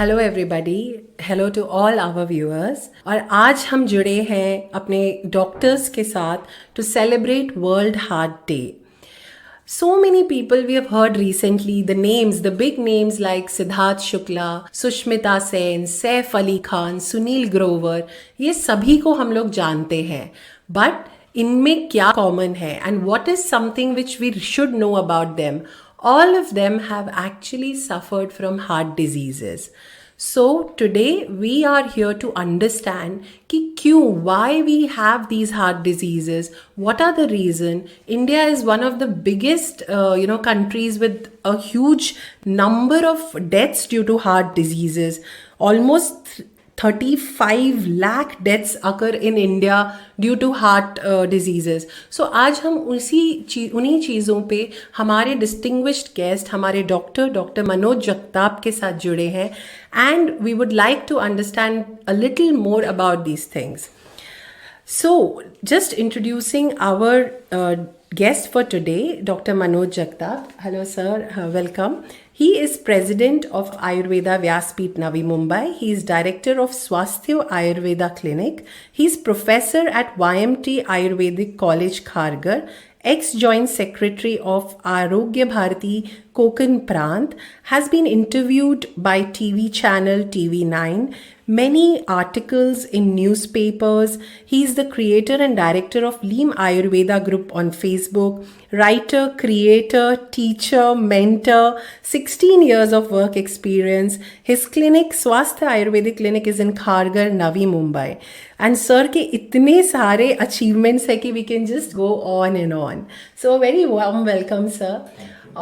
Hello everybody, hello to all our viewers. और आज हम जुड़े हैं अपने डॉक्टर्स के साथ to celebrate World heart Day. So many people we have heard recently, the names, the big names like Siddharth Shukla, Sushmita Sen, Saif Ali Khan, Sunil Grover, ये सभी को हम लोग जानते हैं. बट इनमें क्या कॉमन है and what is something which we should know about them? All of them have actually suffered from heart diseases. So today we are here to understand कि क्यों, why we have these heart diseases, what are the reason. India is one of the biggest countries with a huge number of deaths due to heart diseases. Almost 35 lakh deaths occur in India due to heart diseases. So आज हम उन्हीं चीज़ों पे हमारे distinguished guest, हमारे doctor Manoj Jagtap के साथ जुड़े हैं, and we would like to understand a little more about these things. So, just introducing our guest for today, Dr. Manoj Jagtap. Hello, sir. Welcome. He is president of Ayurveda Vyaspeeth Navi Mumbai. He is director of Swasthya Ayurveda Clinic. He is professor at YMT Ayurvedic College, Kharghar. Ex-joint secretary of Arogya Bharati Konkan Prant. Has been interviewed by TV channel TV9. Many articles in newspapers. He is the creator and director of Leem Ayurveda Group on Facebook. Writer, creator, teacher, mentor. 16 years of work experience. His clinic, Swasthya Ayurvedic Clinic, is in Kharghar, Navi Mumbai. And sir के इतने सारे achievements है कि we can just go on and on. So very warm welcome, sir.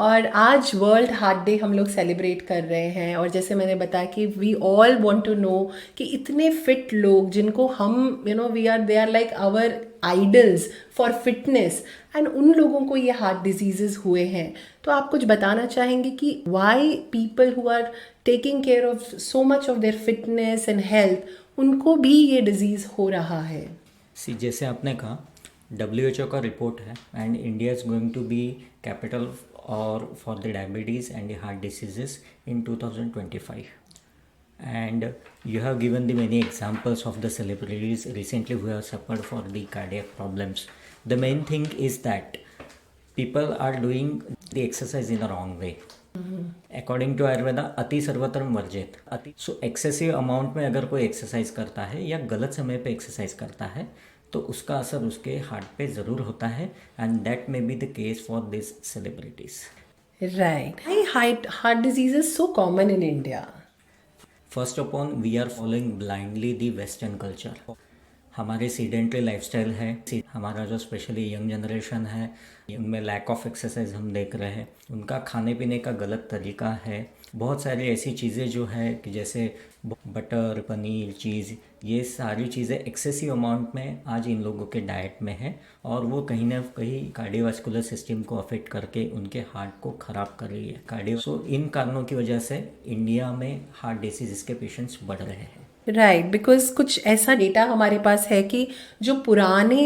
और आज world heart day हम लोग celebrate कर रहे हैं, और जैसे मैंने बताया कि we all want to know कि इतने फिट लोग जिनको हम they are like our idols for fitness, and उन लोगों को ये हार्ट डिजीजेस हुए हैं. तो आप कुछ बताना चाहेंगे कि why people who are taking care of so much of their fitness and health, उनको भी ये डिजीज़ हो रहा है? जैसे आपने कहा, WHO का रिपोर्ट है and India is going to be capital और for the diabetes and heart diseases in 2025. And you have given the many examples of the celebrities recently who have suffered for the cardiac problems. The main thing is that people are doing the exercise in the wrong way. According to Ayurveda, अति सर्वत्र वर्जित. सो excessive amount में अगर कोई exercise करता है या गलत समय पे एक्सरसाइज करता है तो उसका असर उसके हार्ट पे ज़रूर होता है, and that may be the case for this celebrities. Right. Heart disease is so common in India. First of all, we are following blindly the western culture. हमारे सीडेंट्री लाइफस्टाइल है, हमारा जो स्पेशली यंग जनरेशन है उनमें lack of exercise हम देख रहे हैं. उनका खाने पीने का गलत तरीका है. बहुत सारी ऐसी चीज़ें जो है कि जैसे बटर, पनीर, चीज़, ये सारी चीज़ें एक्सेसिव अमाउंट में आज इन लोगों के डाइट में है, और वो कहीं ना कहीं कार्डियोवास्कुलर सिस्टम को अफेक्ट करके उनके हार्ट को ख़राब कर रही है. सो इन कारणों की वजह से इंडिया में हार्ट डिसीज़ के पेशेंट्स बढ़ रहे हैं. राइट, बिकॉज कुछ ऐसा डेटा हमारे पास है कि जो पुराने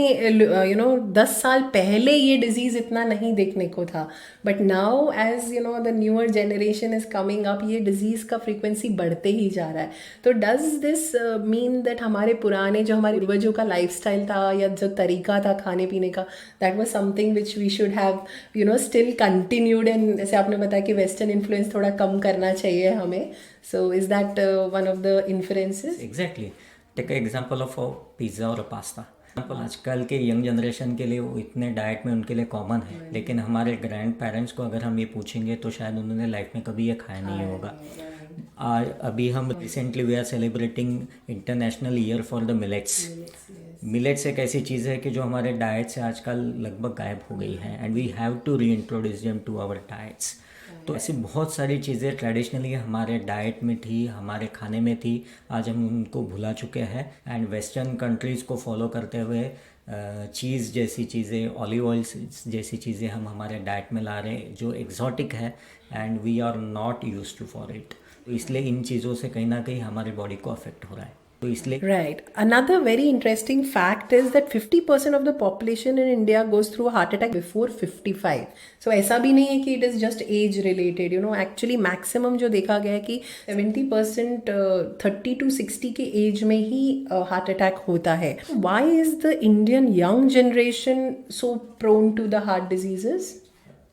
10 साल पहले ये डिजीज़ इतना नहीं देखने को था, but now as the newer generation is coming up, ये डिजीज़ का फ्रीक्वेंसी बढ़ते ही जा रहा है. तो डज दिस मीन दैट हमारे पुराने जो हमारे पूर्वजों का लाइफस्टाइल था या जो तरीका था खाने पीने का, that was something which we should have still continued, and जैसे आपने बताया कि वेस्टर्न इन्फ्लुएंस थोड़ा कम करना चाहिए हमें. So is that one of the inferences? Exactly. Take an example of a pizza or a pasta. आजकल के यंग जनरेशन के लिए वो इतने डाइट में उनके लिए कॉमन है, लेकिन हमारे ग्रैंड पेरेंट्स को अगर हम ये पूछेंगे तो शायद उन्होंने लाइफ में कभी ये खाया नहीं होगा. आज अभी हम recently we are celebrating international year for the millets. Millets एक ऐसी चीज़ है कि जो हमारे डाइट से आजकल लगभग गायब हो गई है, and we have to reintroduce them to our diets. तो ऐसी बहुत सारी चीज़ें ट्रेडिशनली हमारे डाइट में थी, हमारे खाने में थी, आज हम उनको भुला चुके हैं. एंड वेस्टर्न कंट्रीज़ को फॉलो करते हुए चीज़ जैसी चीज़ें, ऑलिव ऑयल जैसी चीज़ें हम हमारे डाइट में ला रहे हैं जो एग्जॉटिक है, and we are not used to for it. तो इसलिए इन चीज़ों से कहीं ना कहीं हमारी बॉडी को अफेक्ट हो रहा है. तो इसलिए Right. Another very interesting fact is that 50% of the population in India goes through a heart attack before 55. So ऐसा भी नहीं है कि it is just age related. You know, actually maximum जो देखा गया है कि 70% 30 to 60 के age में ही heart attack होता है. Why is the Indian young generation so prone to the heart diseases?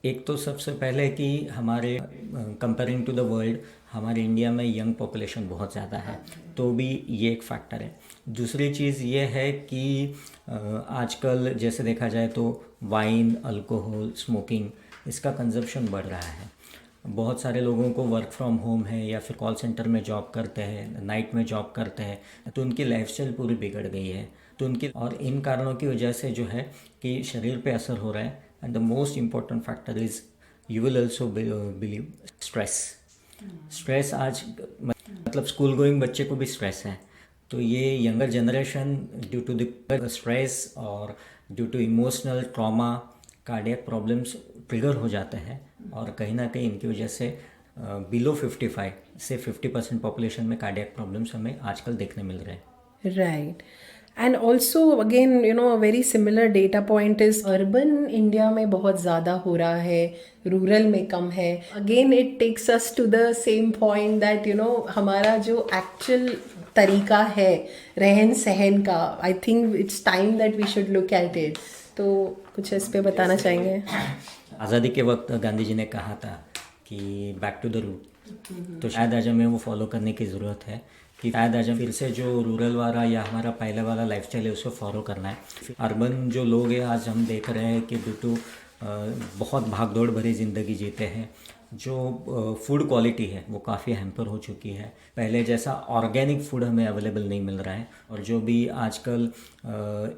एक तो सबसे पहले कि हमारे कंपेयरिंग टू द वर्ल्ड हमारे इंडिया में यंग पॉपुलेशन बहुत ज़्यादा है, तो भी ये एक फैक्टर है। दूसरी चीज़ ये है कि आजकल जैसे देखा जाए तो वाइन, अल्कोहल, स्मोकिंग, इसका कंजप्शन बढ़ रहा है। बहुत सारे लोगों को वर्क फ्रॉम होम है या फिर कॉल सेंटर में जॉब करते हैं, नाइट में जॉब करते हैं, तो उनकी लाइफस्टाइल पूरी बिगड़ गई है। तो उनकी और इन कारणों की वजह से जो है कि शरीर पे असर हो रहा है। And the most important factor is you will also believe stress आज मतलब स्कूल गोइंग बच्चे को भी स्ट्रेस है। तो ये younger generation due to the stress और due to emotional trauma cardiac problems trigger हो जाते हैं, और कहीं ना कहीं इनकी वजह से बिलो 55 से 50% पॉपुलेशन में कार्डियक प्रॉब्लम्स हमें आजकल देखने मिल रहे हैं। Right. And also again, you know, a very similar data point is urban India में बहुत ज़्यादा हो रहा है, rural में कम है. Again, it takes us to the same point that, you know, हमारा जो actual तरीका है रहन सहन का, I think it's time that we should look at it. तो कुछ इस पे बताना चाहेंगे? आज़ादी के वक्त गांधी जी ने कहा था कि बैक टू द रूट, तो शायद आज हमें वो फॉलो करने की ज़रूरत है कि शायद आज हम फिर से जो रूरल वाला या हमारा पहले वाला लाइफस्टाइल है उसको फॉलो करना है। अर्बन जो लोग हैं आज हम देख रहे हैं कि ड्यू टू बहुत भागदौड़ भरी ज़िंदगी जीते हैं, जो फूड क्वालिटी है वो काफ़ी हैम्पर हो चुकी है। पहले जैसा ऑर्गेनिक फूड हमें अवेलेबल नहीं मिल रहा है, और जो भी आजकल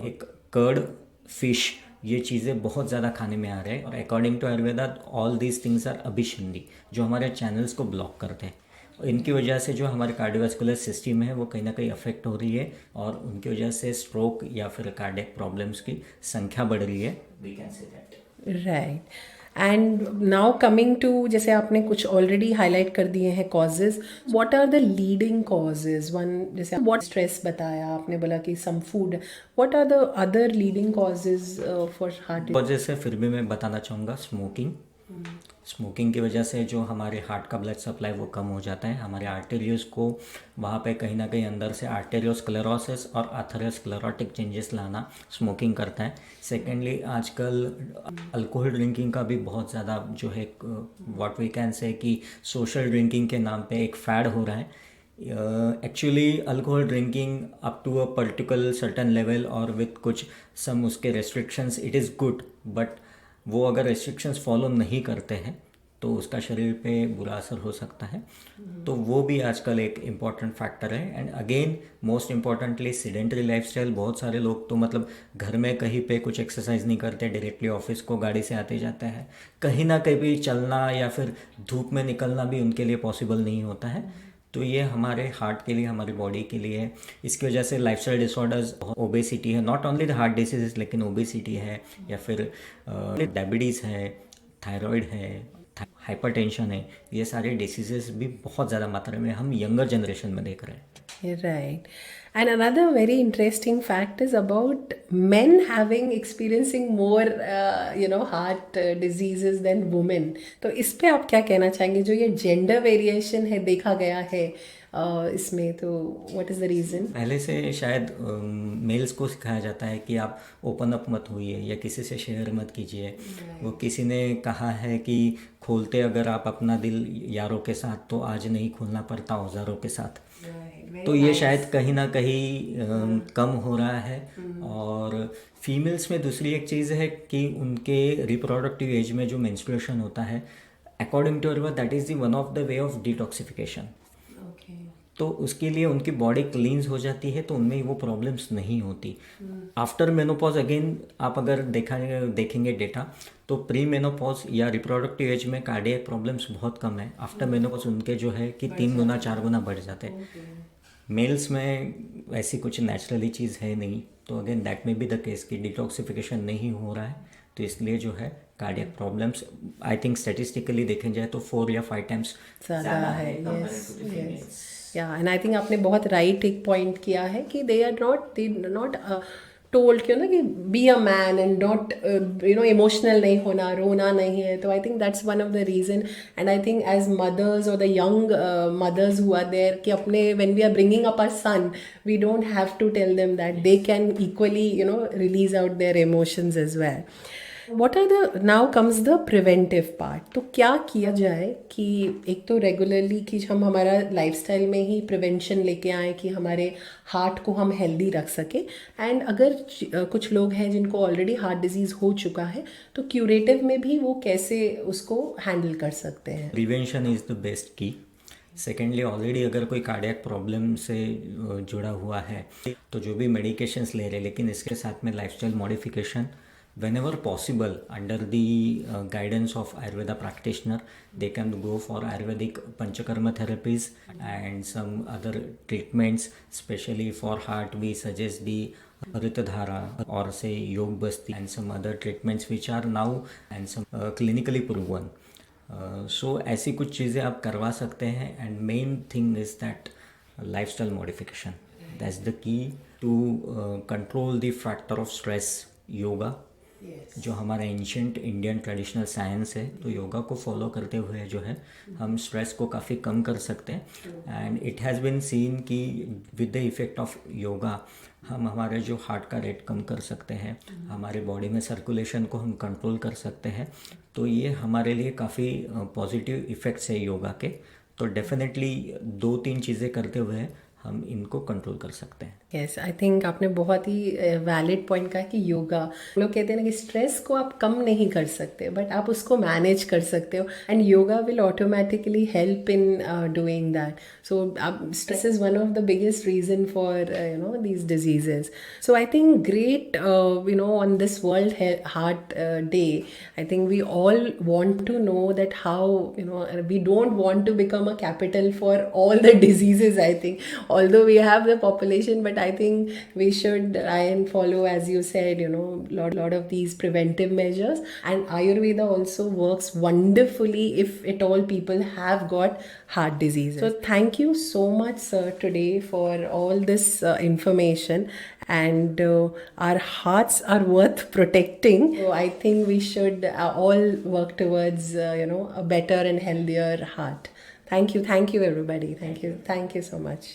एक कर्ड, फिश, ये चीज़ें बहुत ज़्यादा खाने में आ रहे हैं। और according to Ayurveda all these things are अभिसंधि, जो हमारे चैनल्स को ब्लॉक करते हैं। इनकी वजह से जो हमारे कार्डियोवास्कुलर सिस्टम है वो कहीं ना कहीं अफेक्ट हो रही है, और उनकी वजह से स्ट्रोक या फिर कार्डियक प्रॉब्लम्स की संख्या बढ़ रही है। We can say that. Right. And now coming to, जैसे आपने कुछ ऑलरेडी हाईलाइट कर दिए हैं causes, what are the leading causes? One, जैसे व्हाट स्ट्रेस बताया आपने, बोला कि some food, what are the other leading causes for heart? वजह से फिर भी मैं बताना चाहूँगा स्मोकिंग। स्मोकिंग की वजह से जो हमारे हार्ट का ब्लड सप्लाई वो कम हो जाता है, हमारे आर्टेरियोज को वहाँ पे कहीं ना कहीं अंदर से आर्टेरियोस्क्लेरोसिस और एथेरोस्क्लेरोटिक चेंजेस लाना स्मोकिंग करता है। सेकेंडली आजकल अल्कोहल ड्रिंकिंग का भी बहुत ज़्यादा जो है व्हाट वी कैन से कि सोशल ड्रिंकिंग के नाम पे एक फैड हो रहा है। Actually alcohol drinking up to a particular certain level और विथ कुछ सम उसके restrictions it is good, but वो अगर रेस्ट्रिक्शंस फॉलो नहीं करते हैं तो उसका शरीर पे बुरा असर हो सकता है। तो वो भी आजकल एक इम्पॉर्टेंट फैक्टर है। And again most importantly sedentary lifestyle. बहुत सारे लोग तो मतलब घर में कहीं पे कुछ एक्सरसाइज नहीं करते, डायरेक्टली ऑफिस को गाड़ी से आते जाते हैं, कहीं ना कहीं चलना या फिर धूप में निकलना भी उनके लिए पॉसिबल नहीं होता है। तो ये हमारे हार्ट के लिए, हमारी बॉडी के लिए है। इसकी वजह से लाइफस्टाइल डिसऑर्डर्स, ओबेसिटी है, not only the heart diseases लेकिन ओबेसिटी है या फिर डायबिटीज़ है, थायराइड है, हाइपरटेंशन है, ये सारे डिसीजेस भी बहुत ज़्यादा मात्रा में हम यंगर जनरेशन में देख रहे हैं। Right. And another very interesting fact is about men having experiencing more, heart diseases than women. तो इस पे आप क्या कहना चाहेंगे? जो ये जेंडर वेरिएशन है देखा गया है इसमें, तो व्हाट इज़ द रीज़न? पहले से शायद मेल्स को सिखाया जाता है कि आप ओपन अप मत होइए या किसी से शेयर मत कीजिए। वो किसी ने कहा है कि खोलते अगर आप अपना दिल यारों के साथ तो आज नहीं खोलना पड़ता औजारों के साथ। तो ये शायद कहीं ना कहीं कम हो रहा है। और फीमेल्स में दूसरी एक चीज़ है कि उनके रिप्रोडक्टिव एज में जो मेंस्ट्रुएशन होता है, according to Ayurveda that is the one of the way of detoxification. तो उसके लिए उनकी बॉडी क्लींस हो जाती है, तो उनमें वो प्रॉब्लम्स नहीं होती। आफ्टर मेनोपॉज अगेन आप अगर देखेंगे डेटा, तो प्री मेनोपॉज या रिप्रोडक्टिव एज में कार्डियक प्रॉब्लम्स बहुत कम है। आफ्टर मेनोपॉज उनके जो है कि 3 गुना 4 गुना बढ़ जाते हैं। मेल्स में ऐसी कुछ नेचुरली चीज़ है नहीं। तो अगेन दैट में बी द केस कि डिटॉक्सिफिकेशन नहीं हो रहा है, तो इसलिए जो है cardiac problems I think statistically देखें जाए तो 4 या 5 टाइम्स ज़्यादा है. compared yes to the females. या एंड आई थिंक आपने बहुत राइट एक पॉइंट किया है कि दे आर नॉट टोल्ड क्यों ना कि be a man and not emotional नहीं होना, रोना नहीं है. तो I think that's one of the reason. And I think as mothers और the young mothers who are there कि अपने when we are bringing up our son, we don't have to tell them that they can equally release out their emotions as well. What are the now comes the preventive part. तो क्या किया जाए कि एक तो regularly कि हम हमारा लाइफस्टाइल में ही प्रिवेंशन लेके आए कि हमारे हार्ट को हम हेल्दी रख सके. एंड अगर कुछ लोग हैं जिनको ऑलरेडी हार्ट डिजीज़ हो चुका है, तो क्यूरेटिव में भी वो कैसे उसको हैंडल कर सकते हैं. प्रिवेंशन इज़ द बेस्ट की. सेकेंडली ऑलरेडी अगर कोई कार्डियक प्रॉब्लम से जुड़ा हुआ है तो जो भी मेडिकेशंस ले रहे, लेकिन इसके साथ में lifestyle modification whenever possible under the guidance of Ayurveda practitioner, they can go for Ayurvedic Panchakarma therapies and some other treatments. Especially for heart, we suggest the Ritadhara or say Yog Basti and some other treatments which are now and some clinically proven. So ऐसी कुछ चीज़ें आप करवा सकते हैं. And main thing is that lifestyle modification. That's the key to control the factor of stress. Yoga जो हमारा ancient Indian traditional science है, तो योगा को फॉलो करते हुए जो है हम स्ट्रेस को काफ़ी कम कर सकते हैं. And it has been seen कि with the effect of yoga हम हमारे जो हार्ट का रेट कम कर सकते हैं, हमारे बॉडी में सर्कुलेशन को हम कंट्रोल कर सकते हैं. तो ये हमारे लिए काफ़ी पॉजिटिव इफ़ेक्ट्स है योगा के. तो डेफिनेटली 2-3 चीज़ें करते हुए हम इनको कंट्रोल कर सकते हैं. यस, आई थिंक आपने बहुत ही वैलिड पॉइंट कहा कि योगा, लोग कहते हैं ना कि स्ट्रेस को आप कम नहीं कर सकते बट आप उसको मैनेज कर सकते हो. And yoga will automatically help in doing that. So stress is one of the biggest reason for these diseases. So I think great on this world heart day, I think we all want to know that how we don't want to become a capital for all the diseases. I think although we have the population, but I think we should try and follow, as you said, lot of these preventive measures. And Ayurveda also works wonderfully if at all people have got heart disease. So thank you so much, sir, today for all this information. And our hearts are worth protecting. So I think we should all work towards a better and healthier heart. Thank you everybody. Thank you so much.